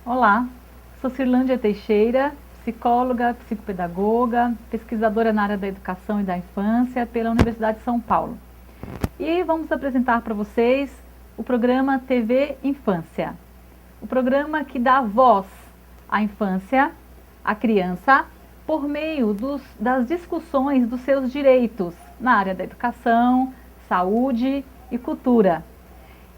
Olá, sou Cirlândia Teixeira, psicóloga, psicopedagoga, pesquisadora na área da educação e da infância pela Universidade de São Paulo. E vamos apresentar para vocês o programa TV Infância. O programa que dá voz à infância, à criança, por meio das discussões dos seus direitos na área da educação, saúde e cultura.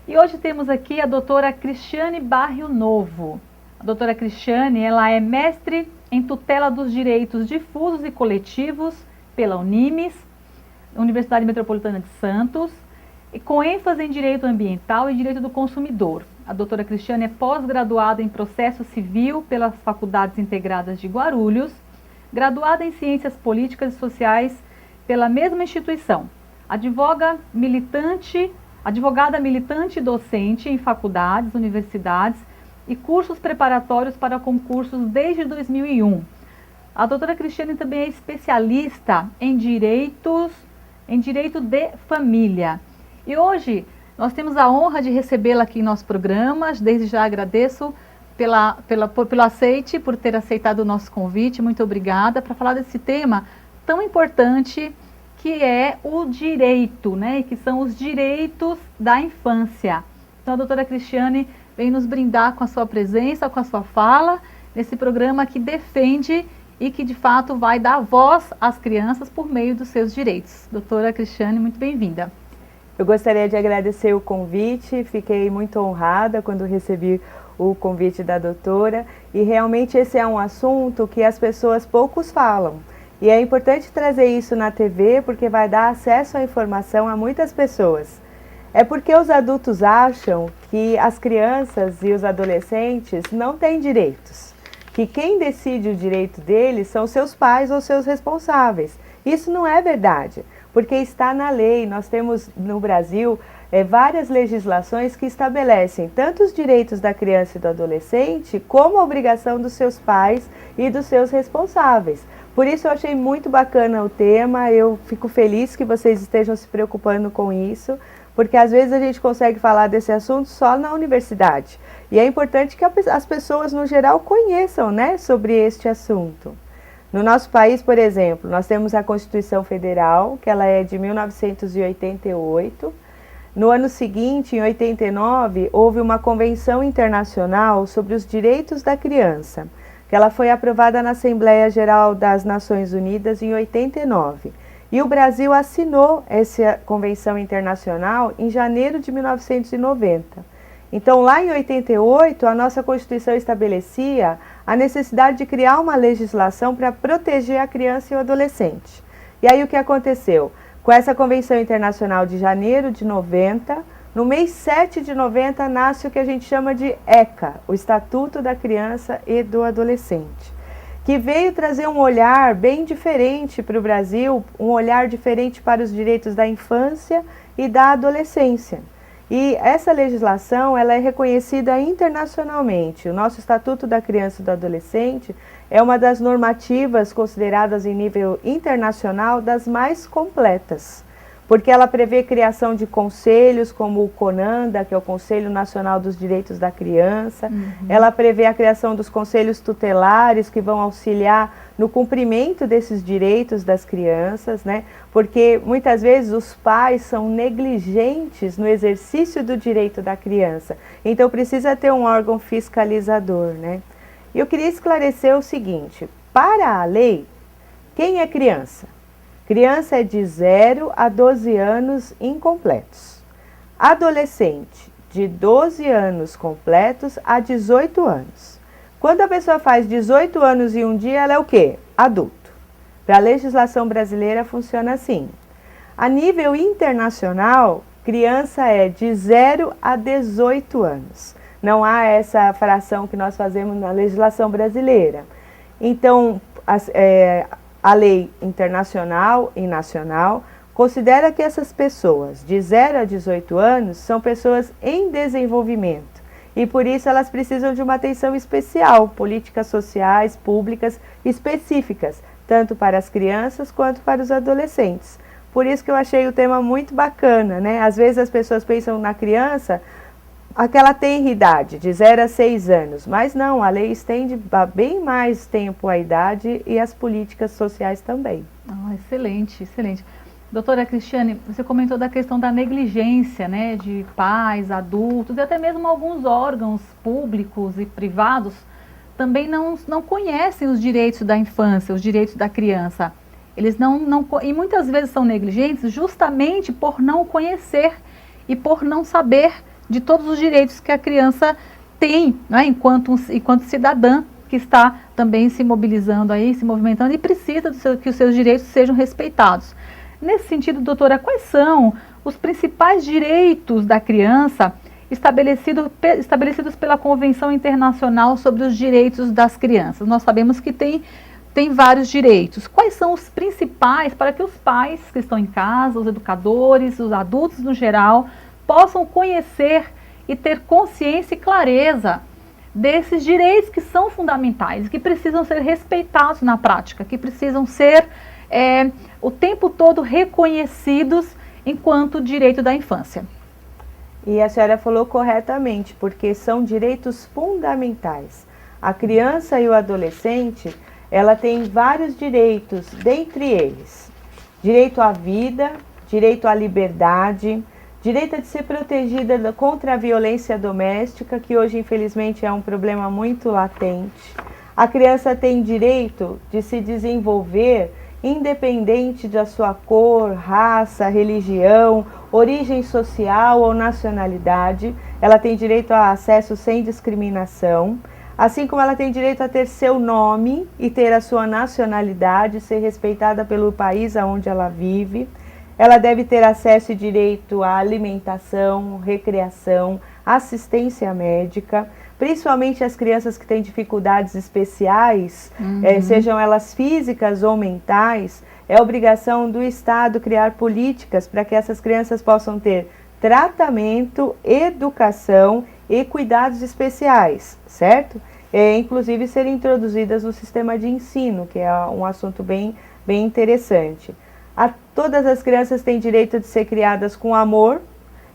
E hoje temos aqui a doutora Cristiane Barrio Novo. A doutora Cristiane, ela é mestre em tutela dos direitos difusos e coletivos pela Unimes, Universidade Metropolitana de Santos, e com ênfase em direito ambiental e direito do consumidor. A doutora Cristiane é pós-graduada em processo civil pelas Faculdades Integradas de Guarulhos, graduada em ciências políticas e sociais pela mesma instituição. Advogada militante e docente em faculdades, universidades e cursos preparatórios para concursos desde 2001. A doutora Cristiane também é especialista em direito de família. E hoje nós temos a honra de recebê-la aqui em nosso programa. Desde já agradeço pelo aceite, por ter aceitado o nosso convite. Muito obrigada para falar desse tema tão importante que é o direito, né? Que são os direitos da infância. Então a doutora Cristiane vem nos brindar com a sua presença, com a sua fala, nesse programa que defende e que de fato vai dar voz às crianças por meio dos seus direitos. Doutora Cristiane, muito bem-vinda. Eu gostaria de agradecer o convite, fiquei muito honrada quando recebi o convite da doutora, e realmente esse é um assunto que as pessoas poucos falam. E é importante trazer isso na TV porque vai dar acesso à informação a muitas pessoas. É porque os adultos acham que as crianças e os adolescentes não têm direitos, que quem decide o direito deles são seus pais ou seus responsáveis. Isso não é verdade, porque está na lei. Nós temos no Brasil várias legislações que estabelecem tanto os direitos da criança e do adolescente, como a obrigação dos seus pais e dos seus responsáveis. Por isso eu achei muito bacana o tema, eu fico feliz que vocês estejam se preocupando com isso, porque às vezes a gente consegue falar desse assunto só na universidade. E é importante que as pessoas no geral conheçam, né, sobre este assunto. No nosso país, por exemplo, nós temos a Constituição Federal, que ela é de 1988. No ano seguinte, em 89, houve uma Convenção Internacional sobre os Direitos da Criança, que ela foi aprovada na Assembleia Geral das Nações Unidas em 89. E o Brasil assinou essa Convenção Internacional em janeiro de 1990. Então, lá em 88, a nossa Constituição estabelecia a necessidade de criar uma legislação para proteger a criança e o adolescente. E aí o que aconteceu? Com essa Convenção Internacional de janeiro de 90, no mês 7 de 90 nasce o que a gente chama de ECA, o Estatuto da Criança e do Adolescente, que veio trazer um olhar bem diferente para o Brasil, um olhar diferente para os direitos da infância e da adolescência. E essa legislação ela é reconhecida internacionalmente. O nosso Estatuto da Criança e do Adolescente é uma das normativas consideradas em nível internacional das mais completas, porque ela prevê criação de conselhos como o CONANDA, que é o Conselho Nacional dos Direitos da Criança. Ela prevê a criação dos conselhos tutelares que vão auxiliar no cumprimento desses direitos das crianças, né? Porque muitas vezes os pais são negligentes no exercício do direito da criança. Então precisa ter um órgão fiscalizador, né? E eu queria esclarecer o seguinte: para a lei, quem é criança? Criança é de 0 a 12 anos incompletos. Adolescente, de 12 anos completos a 18 anos. Quando a pessoa faz 18 anos e um dia, ela é o quê? Adulto. Para a legislação brasileira funciona assim. A nível internacional, criança é de 0 a 18 anos. Não há essa fração que nós fazemos na legislação brasileira. Então, a lei internacional e nacional considera que essas pessoas de 0 a 18 anos são pessoas em desenvolvimento e por isso elas precisam de uma atenção especial, políticas sociais, públicas específicas, tanto para as crianças quanto para os adolescentes. Por isso que eu achei o tema muito bacana, né? Às vezes as pessoas pensam na criança aquela tenra idade, de 0 a 6 anos. Mas não, a lei estende bem mais tempo a idade e as políticas sociais também. Excelente, excelente. Doutora Cristiane, você comentou da questão da negligência, né, de pais, adultos e até mesmo alguns órgãos públicos e privados também não conhecem os direitos da infância, os direitos da criança. Eles e muitas vezes são negligentes justamente por não conhecer e por não saber de todos os direitos que a criança tem, né, enquanto cidadã que está também se mobilizando aí, se movimentando e precisa que os seus direitos sejam respeitados. Nesse sentido, doutora, quais são os principais direitos da criança estabelecidos pela Convenção Internacional sobre os Direitos das Crianças? Nós sabemos que tem vários direitos. Quais são os principais para que os pais que estão em casa, os educadores, os adultos no geral, possam conhecer e ter consciência e clareza desses direitos que são fundamentais, que precisam ser respeitados na prática, que precisam ser o tempo todo reconhecidos enquanto direito da infância? E a senhora falou corretamente, porque são direitos fundamentais. A criança e o adolescente, ela tem vários direitos, dentre eles: direito à vida, direito à liberdade, direito a ser protegida contra a violência doméstica, que hoje infelizmente é um problema muito latente. A criança tem direito de se desenvolver independente da sua cor, raça, religião, origem social ou nacionalidade. Ela tem direito a acesso sem discriminação, assim como ela tem direito a ter seu nome e ter a sua nacionalidade, ser respeitada pelo país onde ela vive. Ela deve ter acesso e direito à alimentação, recreação, assistência médica, principalmente as crianças que têm dificuldades especiais, sejam elas físicas ou mentais. É obrigação do Estado criar políticas para que essas crianças possam ter tratamento, educação e cuidados especiais, certo? Inclusive serem introduzidas no sistema de ensino, que é um assunto bem interessante. Todas as crianças têm direito de ser criadas com amor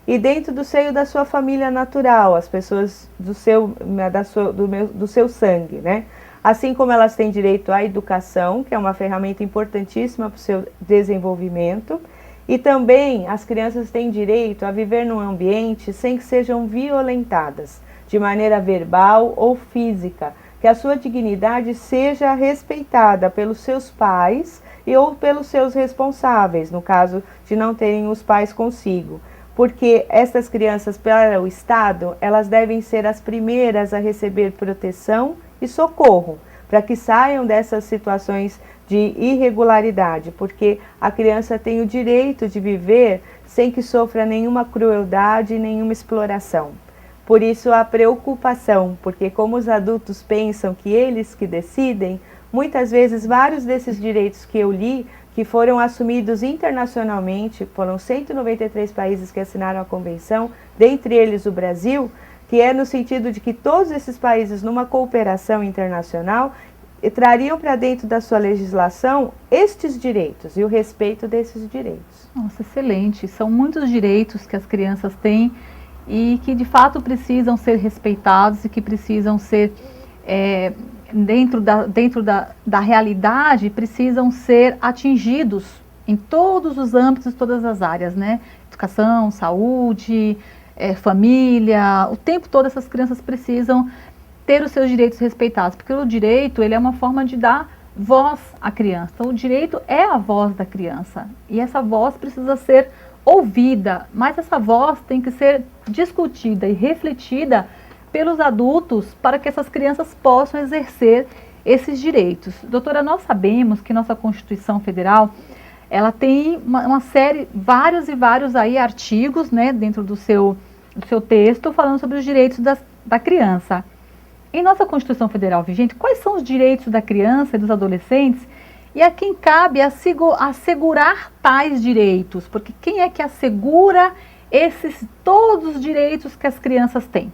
e dentro do seio da sua família natural, as pessoas do seu sangue, né? Assim como elas têm direito à educação, que é uma ferramenta importantíssima para o seu desenvolvimento, e também as crianças têm direito a viver num ambiente sem que sejam violentadas, de maneira verbal ou física, que a sua dignidade seja respeitada pelos seus pais ou pelos seus responsáveis, no caso de não terem os pais consigo. Porque essas crianças, para o Estado, elas devem ser as primeiras a receber proteção e socorro, para que saiam dessas situações de irregularidade, porque a criança tem o direito de viver sem que sofra nenhuma crueldade e nenhuma exploração. Por isso a preocupação, porque como os adultos pensam que eles que decidem, muitas vezes vários desses direitos que eu li, que foram assumidos internacionalmente, foram 193 países que assinaram a convenção, dentre eles o Brasil, que é no sentido de que todos esses países, numa cooperação internacional, trariam para dentro da sua legislação estes direitos e o respeito desses direitos. Nossa, excelente. São muitos direitos que as crianças têm e que de fato precisam ser respeitados e que precisam ser, dentro da realidade, precisam ser atingidos em todos os âmbitos, todas as áreas, né? Educação, saúde, família, o tempo todo essas crianças precisam ter os seus direitos respeitados, porque o direito, ele é uma forma de dar voz à criança. Então, o direito é a voz da criança e essa voz precisa ser ouvida, mas essa voz tem que ser discutida e refletida pelos adultos para que essas crianças possam exercer esses direitos. Doutora, nós sabemos que nossa Constituição Federal, ela tem uma série, vários aí artigos, né, dentro do seu texto, falando sobre os direitos da criança. Em nossa Constituição Federal vigente, quais são os direitos da criança e dos adolescentes e a quem cabe assegurar tais direitos? Porque quem é que assegura todos os direitos que as crianças têm?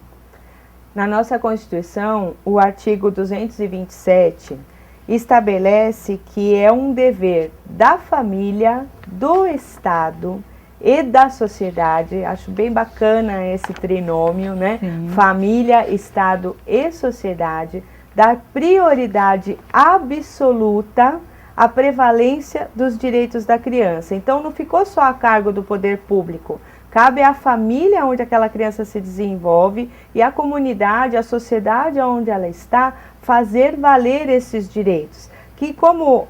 Na nossa Constituição, o artigo 227 estabelece que é um dever da família, do Estado, e da sociedade. Acho bem bacana esse trinômio, né? Sim. Família, Estado e sociedade, dar prioridade absoluta à prevalência dos direitos da criança. Então não ficou só a cargo do poder público, cabe à família onde aquela criança se desenvolve e à comunidade, à sociedade onde ela está, fazer valer esses direitos. Que como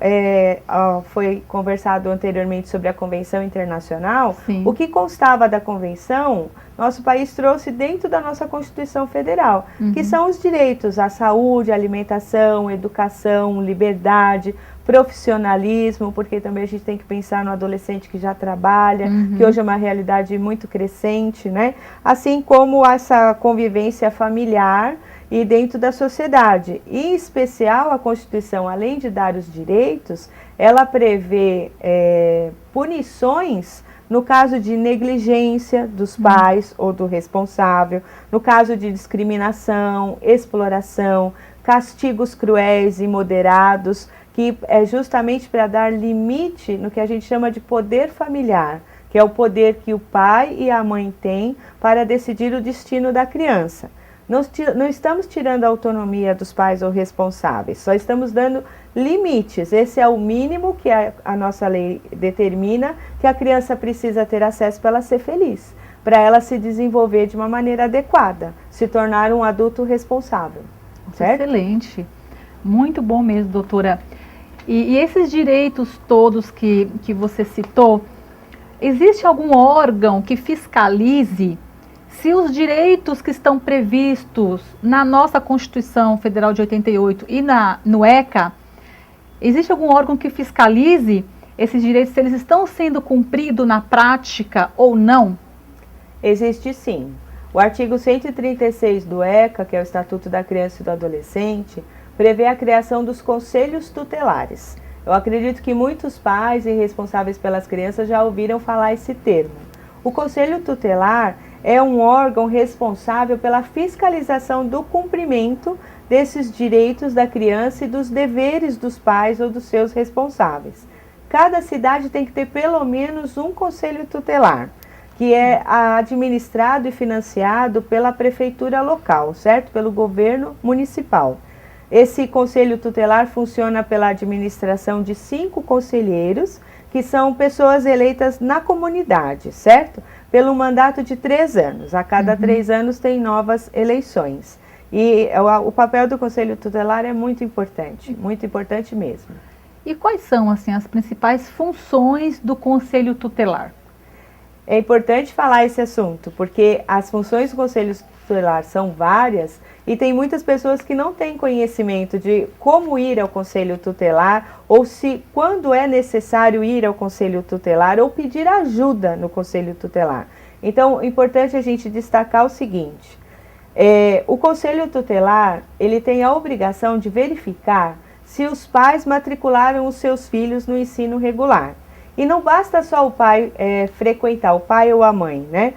foi conversado anteriormente sobre a Convenção Internacional, Sim. o que constava da Convenção, nosso país trouxe dentro da nossa Constituição Federal, que são os direitos à saúde, alimentação, educação, liberdade, profissionalismo, porque também a gente tem que pensar no adolescente que já trabalha, que hoje é uma realidade muito crescente, né? Assim como essa convivência familiar e dentro da sociedade. Em especial, a Constituição, além de dar os direitos, ela prevê punições no caso de negligência dos pais ou do responsável, no caso de discriminação, exploração, castigos cruéis e moderados, que é justamente para dar limite no que a gente chama de poder familiar, que é o poder que o pai e a mãe têm para decidir o destino da criança. Não estamos tirando a autonomia dos pais ou responsáveis, só estamos dando limites. Esse é o mínimo que a nossa lei determina que a criança precisa ter acesso para ela ser feliz, para ela se desenvolver de uma maneira adequada, se tornar um adulto responsável. Certo? Excelente, muito bom mesmo, doutora. E esses direitos todos que você citou, existe algum órgão que fiscalize se os direitos que estão previstos na nossa Constituição Federal de 88 e no ECA, existe algum órgão que fiscalize esses direitos, se eles estão sendo cumpridos na prática ou não? Existe sim. O artigo 136 do ECA, que é o Estatuto da Criança e do Adolescente, prevê a criação dos conselhos tutelares. Eu acredito que muitos pais e responsáveis pelas crianças já ouviram falar esse termo. O conselho tutelar é um órgão responsável pela fiscalização do cumprimento desses direitos da criança e dos deveres dos pais ou dos seus responsáveis. Cada cidade tem que ter pelo menos um conselho tutelar, que é administrado e financiado pela prefeitura local, certo? Pelo governo municipal. Esse conselho tutelar funciona pela administração de 5 conselheiros, que são pessoas eleitas na comunidade, certo? Pelo mandato de 3 anos. A cada 3 anos tem novas eleições. E o papel do Conselho Tutelar é muito importante mesmo. E quais são, assim, as principais funções do Conselho Tutelar? É importante falar esse assunto, porque as funções do Conselho Tutelar são várias e tem muitas pessoas que não têm conhecimento de como ir ao Conselho Tutelar ou se quando é necessário ir ao Conselho Tutelar ou pedir ajuda no Conselho Tutelar. Então, é importante a gente destacar o seguinte, o Conselho Tutelar, ele tem a obrigação de verificar se os pais matricularam os seus filhos no ensino regular. E não basta só o pai frequentar, o pai ou a mãe, né?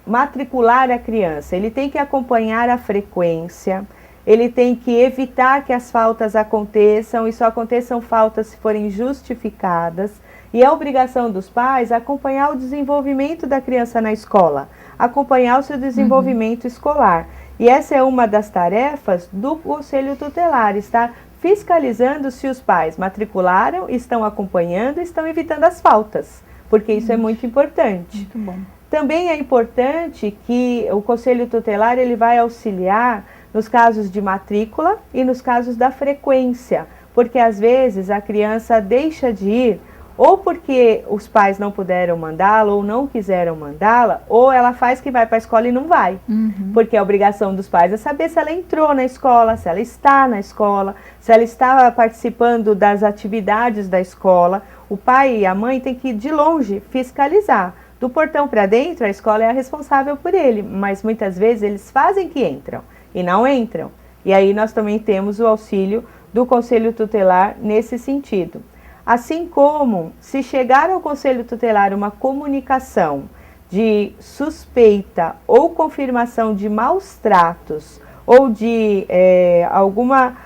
Matricular a criança, ele tem que acompanhar a frequência, ele tem que evitar que as faltas aconteçam e só aconteçam faltas se forem justificadas. E é obrigação dos pais acompanhar o desenvolvimento da criança na escola, acompanhar o seu desenvolvimento escolar. E essa é uma das tarefas do Conselho Tutelar, estar fiscalizando se os pais matricularam, estão acompanhando, estão evitando as faltas, porque isso é muito importante. Muito bom. Também é importante que o Conselho Tutelar ele vai auxiliar nos casos de matrícula e nos casos da frequência, porque às vezes a criança deixa de ir ou porque os pais não puderam mandá-la ou não quiseram mandá-la, ou ela faz que vai para a escola e não vai. Porque a obrigação dos pais é saber se ela entrou na escola, se ela está na escola, se ela está participando das atividades da escola. O pai e a mãe têm que ir de longe fiscalizar. Do portão para dentro, a escola é a responsável por ele, mas muitas vezes eles fazem que entram e não entram. E aí nós também temos o auxílio do Conselho Tutelar nesse sentido. Assim como, se chegar ao Conselho Tutelar uma comunicação de suspeita ou confirmação de maus tratos ou de alguma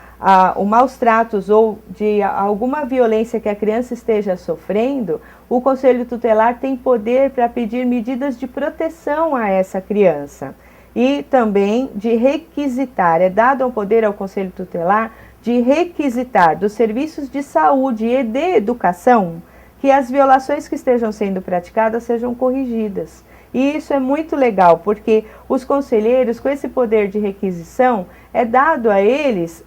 o maus tratos ou de alguma violência que a criança esteja sofrendo, o Conselho Tutelar tem poder para pedir medidas de proteção a essa criança. E também de requisitar, é dado um poder ao Conselho Tutelar de requisitar dos serviços de saúde e de educação que as violações que estejam sendo praticadas sejam corrigidas. E isso é muito legal, porque os conselheiros, com esse poder de requisição, é dado a eles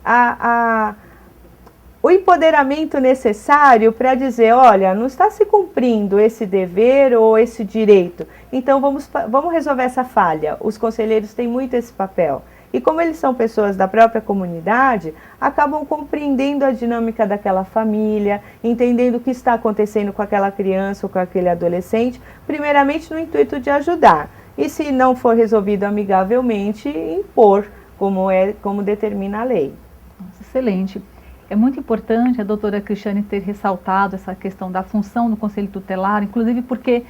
o empoderamento necessário para dizer, olha, não está se cumprindo esse dever ou esse direito, então vamos resolver essa falha. Os conselheiros têm muito esse papel. E como eles são pessoas da própria comunidade, acabam compreendendo a dinâmica daquela família, entendendo o que está acontecendo com aquela criança ou com aquele adolescente, primeiramente no intuito de ajudar. E se não for resolvido amigavelmente, impor, como determina a lei. Nossa, excelente. É muito importante a doutora Cristiane ter ressaltado essa questão da função do Conselho Tutelar, inclusive porque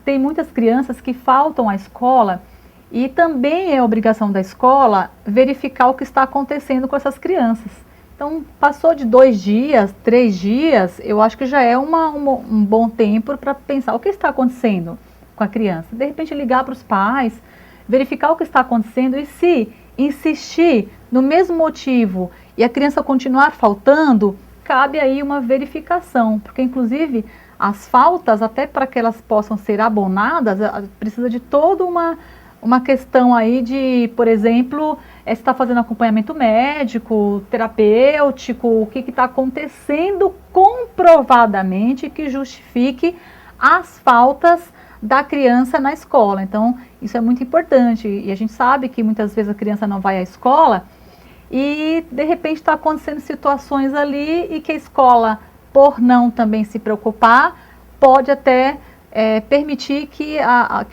tem muitas crianças que faltam à escola e também é obrigação da escola verificar o que está acontecendo com essas crianças. Então, passou de 2 dias, 3 dias, eu acho que já é um bom tempo para pensar o que está acontecendo com a criança. De repente, ligar para os pais, verificar o que está acontecendo e se insistir no mesmo motivo e a criança continuar faltando, cabe aí uma verificação, porque inclusive as faltas, até para que elas possam ser abonadas, precisa de toda uma questão aí de, por exemplo, se está fazendo acompanhamento médico, terapêutico, o que está acontecendo comprovadamente que justifique as faltas da criança na escola. Então, isso é muito importante e a gente sabe que muitas vezes a criança não vai à escola e de repente está acontecendo situações ali e que a escola, por não também se preocupar, pode até permitir que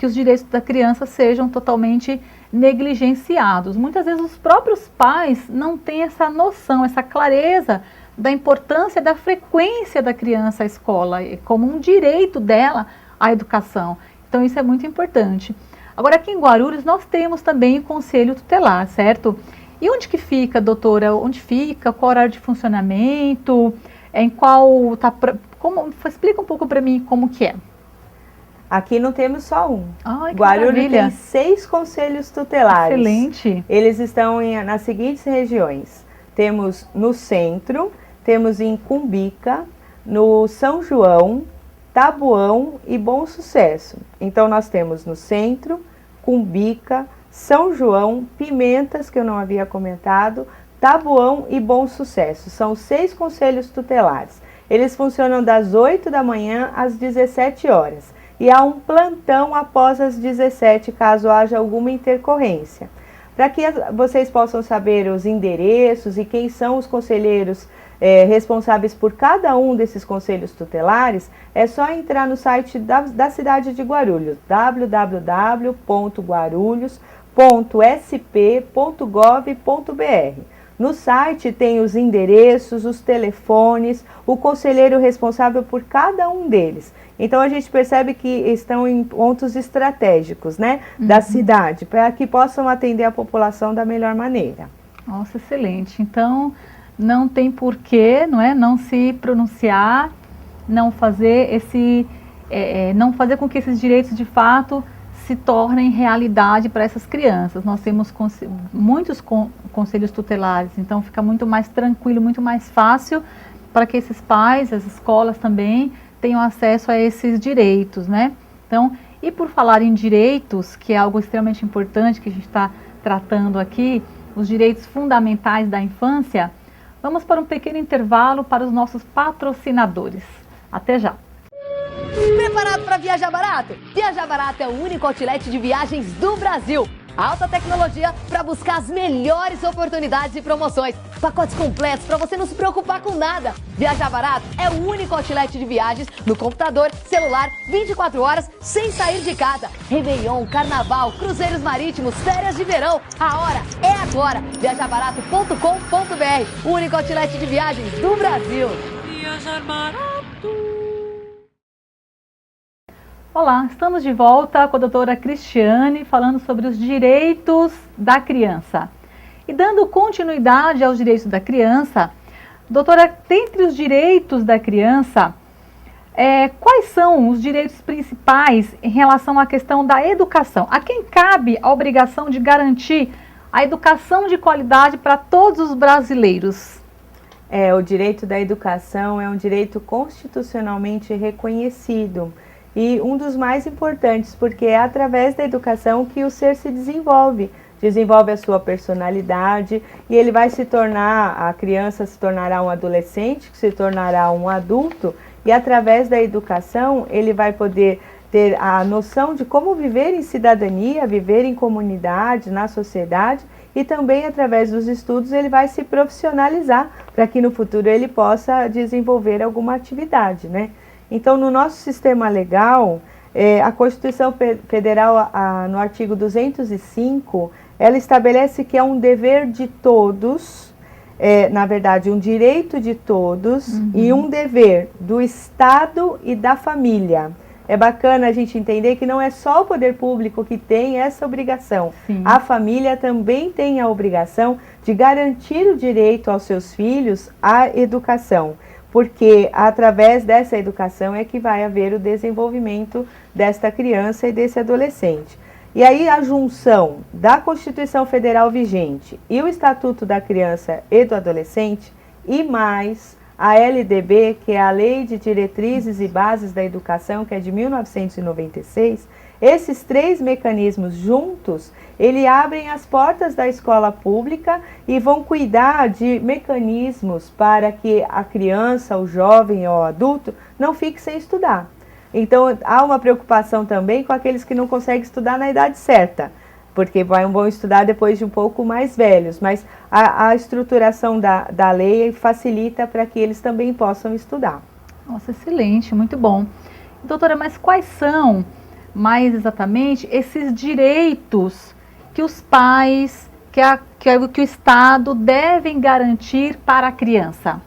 os direitos da criança sejam totalmente negligenciados. Muitas vezes os próprios pais não têm essa noção, essa clareza da importância da frequência da criança à escola, como um direito dela à educação. Então isso é muito importante. Agora aqui em Guarulhos nós temos também o Conselho Tutelar, certo? E onde que fica, doutora? Onde fica? Qual horário de funcionamento? Em qual... explica um pouco para mim como que é. Aqui não temos só um. Ai, que Guarulhos maravilha. tem 6 conselhos tutelares. Excelente. Eles estão nas seguintes regiões. Temos no centro, temos em Cumbica, no São João, Taboão e Bom Sucesso. Então nós temos no centro, Cumbica, São João, Pimentas, que eu não havia comentado, Taboão e Bom Sucesso. São 6 conselhos tutelares. Eles funcionam das 8 da manhã às 17 horas. E há um plantão após as 17, caso haja alguma intercorrência. Para que vocês possam saber os endereços e quem são os conselheiros responsáveis por cada um desses conselhos tutelares, é só entrar no site da cidade de Guarulhos, www.guarulhos.sp.gov.br. No site tem os endereços, os telefones, o conselheiro responsável por cada um deles. Então a gente percebe que estão em pontos estratégicos, né, da cidade, para que possam atender a população da melhor maneira. Nossa, excelente. Então não tem porquê, não se pronunciar, não fazer não fazer com que esses direitos de fato se tornem realidade para essas crianças. Nós temos muitos conselhos tutelares, então fica muito mais tranquilo, muito mais fácil para que esses pais, as escolas também tenham acesso a esses direitos, né? Então, e por falar em direitos, que é algo extremamente importante que a gente está tratando aqui, os direitos fundamentais da infância, vamos para um pequeno intervalo para os nossos patrocinadores. Até já! Preparado para viajar barato? Viajar Barato é o único outlet de viagens do Brasil. Alta tecnologia para buscar as melhores oportunidades e promoções. Pacotes completos para você não se preocupar com nada. Viajar Barato é o único outlet de viagens no computador, celular, 24 horas, sem sair de casa. Réveillon, Carnaval, cruzeiros marítimos, férias de verão. A hora é agora. Viajarbarato.com.br, o único outlet de viagens do Brasil. Viajar Barato. Olá, estamos de volta com a doutora Cristiane falando sobre os direitos da criança. E dando continuidade aos direitos da criança, doutora, dentre os direitos da criança, quais são os direitos principais em relação à questão da educação? A quem cabe a obrigação de garantir a educação de qualidade para todos os brasileiros? O direito da educação é um direito constitucionalmente reconhecido e um dos mais importantes, porque é através da educação que o ser se desenvolve a sua personalidade e ele vai se tornar, a criança se tornará um adolescente, que se tornará um adulto, e através da educação ele vai poder ter a noção de como viver em cidadania, viver em comunidade, na sociedade, e também através dos estudos ele vai se profissionalizar para que no futuro ele possa desenvolver alguma atividade, né? Então, no nosso sistema legal, a Constituição Federal, no artigo 205, ela estabelece que é um dever de todos, na verdade, um direito de todos e um dever do Estado e da família. É bacana a gente entender que não é só o poder público que tem essa obrigação. Sim. A família também tem a obrigação de garantir o direito aos seus filhos à educação, porque através dessa educação é que vai haver o desenvolvimento desta criança e desse adolescente. E aí a junção da Constituição Federal vigente e o Estatuto da Criança e do Adolescente e mais a LDB, que é a Lei de Diretrizes e Bases da Educação, que é de 1996, esses três mecanismos juntos, eles abrem as portas da escola pública e vão cuidar de mecanismos para que a criança, o jovem ou o adulto não fique sem estudar. Então, há uma preocupação também com aqueles que não conseguem estudar na idade certa, porque vão estudar depois de um pouco mais velhos, mas a estruturação da lei facilita para que eles também possam estudar. Nossa, excelente, muito bom. Doutora, mas quais são, mais exatamente, esses direitos que os pais, que o Estado devem garantir para a criança?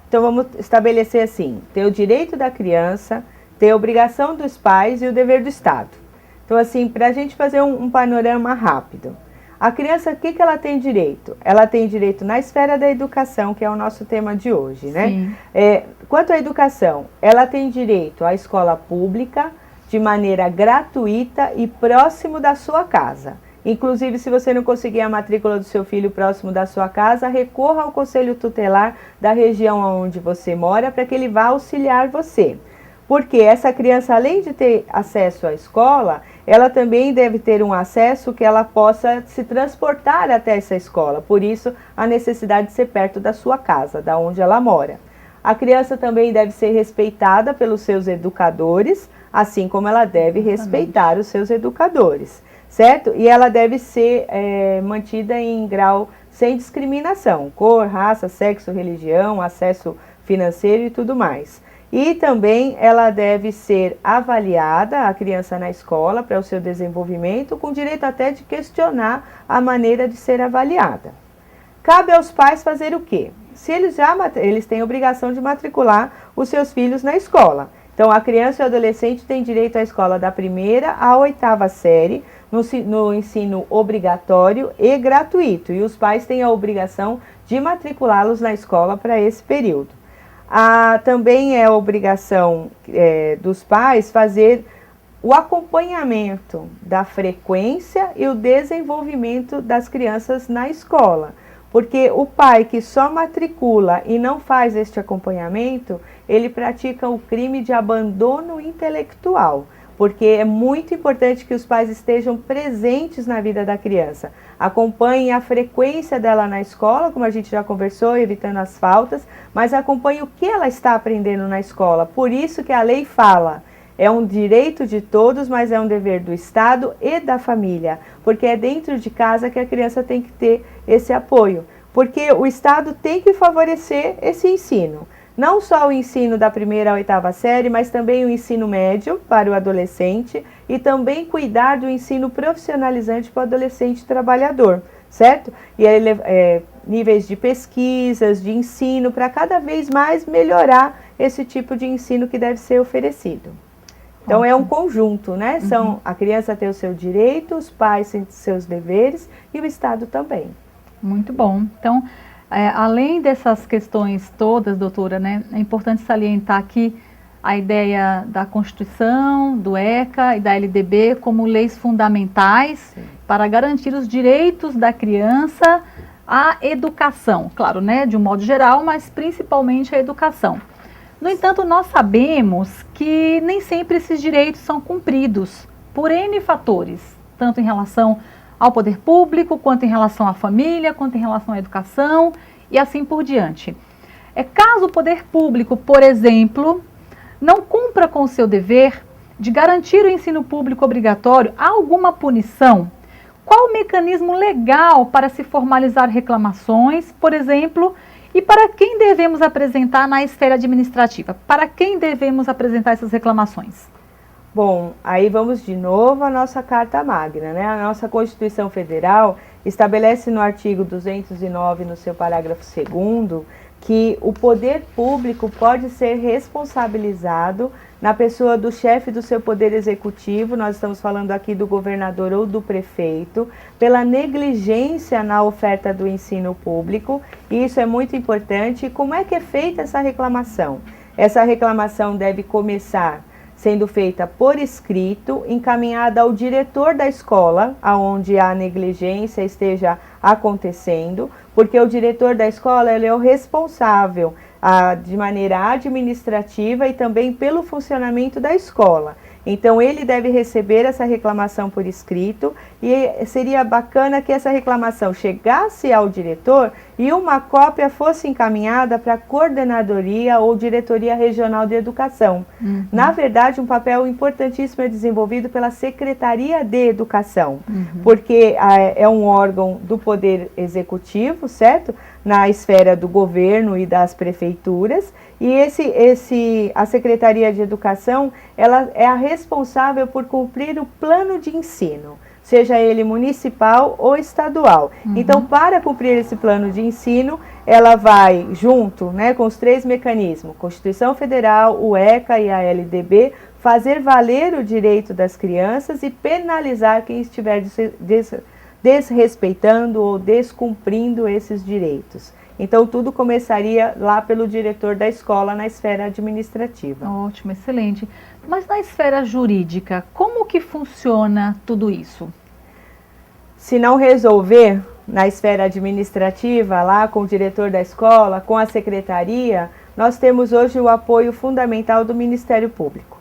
Então, vamos estabelecer assim, ter o direito da criança, ter a obrigação dos pais e o dever do Estado. Então, assim, para a gente fazer um panorama rápido, a criança, o que ela tem direito? Ela tem direito na esfera da educação, que é o nosso tema de hoje, né? Sim. Quanto à educação, ela tem direito à escola pública de maneira gratuita e próximo da sua casa. Inclusive, se você não conseguir a matrícula do seu filho próximo da sua casa, recorra ao conselho tutelar da região onde você mora para que ele vá auxiliar você. Porque essa criança, além de ter acesso à escola, ela também deve ter um acesso que ela possa se transportar até essa escola. Por isso, a necessidade de ser perto da sua casa, da onde ela mora. A criança também deve ser respeitada pelos seus educadores, assim como ela deve respeitar os seus educadores, certo? E ela deve ser mantida em grau sem discriminação, cor, raça, sexo, religião, acesso financeiro e tudo mais. E também ela deve ser avaliada, a criança na escola, para o seu desenvolvimento, com direito até de questionar a maneira de ser avaliada. Cabe aos pais fazer o quê? Se eles têm a obrigação de matricular os seus filhos na escola. Então, a criança e o adolescente têm direito à escola da 1ª à 8ª série, no ensino obrigatório e gratuito. E os pais têm a obrigação de matriculá-los na escola para esse período. Também é obrigação dos pais fazer o acompanhamento da frequência e o desenvolvimento das crianças na escola. Porque o pai que só matricula e não faz este acompanhamento, ele pratica o crime de abandono intelectual. Porque é muito importante que os pais estejam presentes na vida da criança. Acompanhem a frequência dela na escola, como a gente já conversou, evitando as faltas, mas acompanhem o que ela está aprendendo na escola. Por isso que a lei fala, é um direito de todos, mas é um dever do Estado e da família. Porque é dentro de casa que a criança tem que ter esse apoio. Porque o Estado tem que favorecer esse ensino. Não só o ensino da 1ª à 8ª série, mas também o ensino médio para o adolescente e também cuidar do ensino profissionalizante para o adolescente trabalhador, certo? E aí, níveis de pesquisas, de ensino, para cada vez mais melhorar esse tipo de ensino que deve ser oferecido. Então, é um conjunto, né? A criança tem o seu direito, os pais têm seus deveres e o Estado também. Muito bom. Então, além dessas questões todas, doutora, né, é importante salientar aqui a ideia da Constituição, do ECA e da LDB como leis fundamentais Sim. para garantir os direitos da criança à educação. Claro, né, de um modo geral, mas principalmente a educação. No entanto, nós sabemos que nem sempre esses direitos são cumpridos por N fatores, tanto em relação ao poder público, quanto em relação à família, quanto em relação à educação e assim por diante. Caso o poder público, por exemplo, não cumpra com o seu dever de garantir o ensino público obrigatório, há alguma punição? Qual o mecanismo legal para se formalizar reclamações, por exemplo, e para quem devemos apresentar na esfera administrativa? Para quem devemos apresentar essas reclamações? Bom, aí vamos de novo à nossa Carta Magna, né? A nossa Constituição Federal estabelece no artigo 209, no seu parágrafo 2º, que o poder público pode ser responsabilizado na pessoa do chefe do seu poder executivo, nós estamos falando aqui do governador ou do prefeito, pela negligência na oferta do ensino público, e isso é muito importante. E como é que é feita essa reclamação? Essa reclamação deve começar sendo feita por escrito, encaminhada ao diretor da escola, aonde a negligência esteja acontecendo, porque o diretor da escola ele é o responsável de maneira administrativa e também pelo funcionamento da escola. Então ele deve receber essa reclamação por escrito e seria bacana que essa reclamação chegasse ao diretor e uma cópia fosse encaminhada para a coordenadoria ou diretoria regional de educação. Uhum. Na verdade, um papel importantíssimo é desenvolvido pela Secretaria de Educação, porque é um órgão do Poder Executivo, certo? Na esfera do governo e das prefeituras, e a Secretaria de Educação, ela é a responsável por cumprir o plano de ensino, seja ele municipal ou estadual. Então, para cumprir esse plano de ensino, ela vai junto, né, com os 3 mecanismos, Constituição Federal, o ECA e a LDB, fazer valer o direito das crianças e penalizar quem estiver desrespeitando ou descumprindo esses direitos. Então, tudo começaria lá pelo diretor da escola na esfera administrativa. Ótimo, excelente. Mas na esfera jurídica, como que funciona tudo isso? Se não resolver na esfera administrativa, lá com o diretor da escola, com a secretaria, nós temos hoje o apoio fundamental do Ministério Público.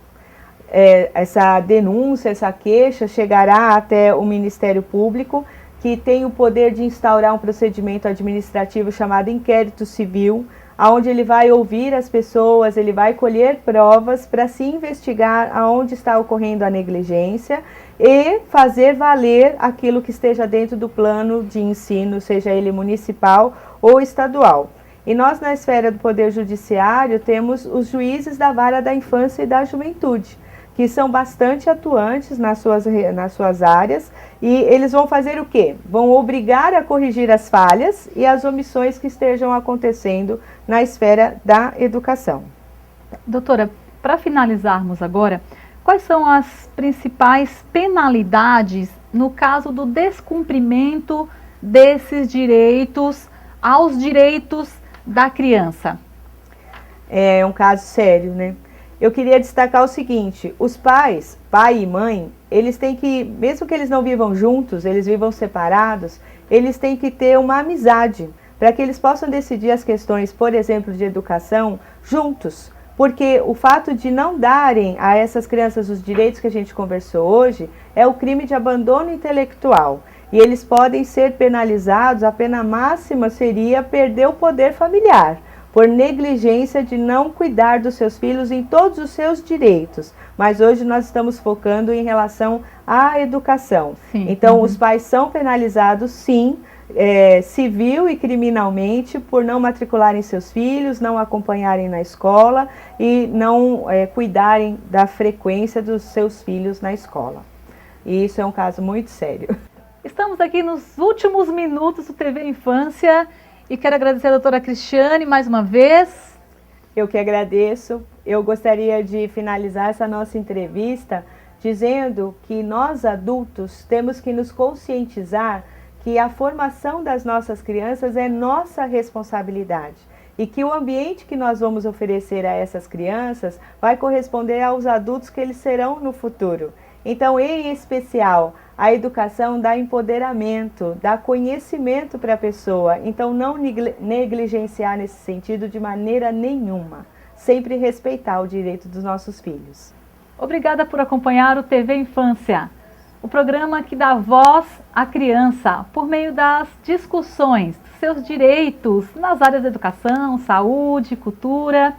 Essa denúncia, essa queixa chegará até o Ministério Público, que tem o poder de instaurar um procedimento administrativo chamado inquérito civil, onde ele vai ouvir as pessoas, ele vai colher provas para se investigar aonde está ocorrendo a negligência e fazer valer aquilo que esteja dentro do plano de ensino, seja ele municipal ou estadual. E nós, na esfera do Poder Judiciário, temos os juízes da Vara da Infância e da Juventude, que são bastante atuantes nas suas áreas, e eles vão fazer o quê? Vão obrigar a corrigir as falhas e as omissões que estejam acontecendo na esfera da educação. Doutora, para finalizarmos agora, quais são as principais penalidades no caso do descumprimento desses direitos aos direitos da criança? É um caso sério, né? Eu queria destacar o seguinte: os pais, pai e mãe, eles têm que, mesmo que eles não vivam juntos, eles vivam separados, eles têm que ter uma amizade, para que eles possam decidir as questões, por exemplo, de educação, juntos. Porque o fato de não darem a essas crianças os direitos que a gente conversou hoje é o crime de abandono intelectual. E eles podem ser penalizados, a pena máxima seria perder o poder familiar, por negligência de não cuidar dos seus filhos em todos os seus direitos. Mas hoje nós estamos focando em relação à educação. Sim. Então, os pais são penalizados, sim, civil e criminalmente, por não matricularem seus filhos, não acompanharem na escola e não cuidarem da frequência dos seus filhos na escola. E isso é um caso muito sério. Estamos aqui nos últimos minutos do TV Infância e quero agradecer a doutora Cristiane mais uma vez. Eu que agradeço. Eu gostaria de finalizar essa nossa entrevista dizendo que nós adultos temos que nos conscientizar que a formação das nossas crianças é nossa responsabilidade e que o ambiente que nós vamos oferecer a essas crianças vai corresponder aos adultos que eles serão no futuro. Então, em especial, a educação dá empoderamento, dá conhecimento para a pessoa. Então, não negligenciar nesse sentido de maneira nenhuma. Sempre respeitar o direito dos nossos filhos. Obrigada por acompanhar o TV Infância, o programa que dá voz à criança por meio das discussões dos seus direitos nas áreas da educação, saúde, cultura,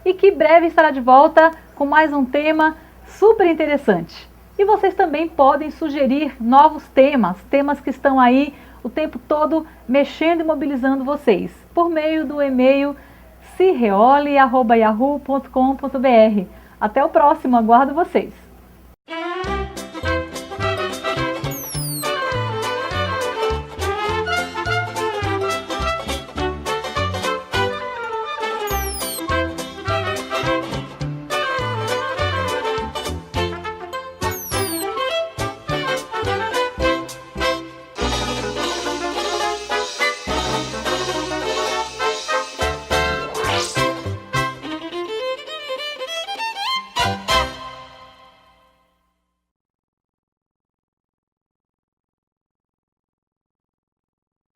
e que breve estará de volta com mais um tema super interessante. E vocês também podem sugerir novos temas que estão aí o tempo todo mexendo e mobilizando vocês, por meio do e-mail cireole@yahoo.com.br. Até o próximo, aguardo vocês!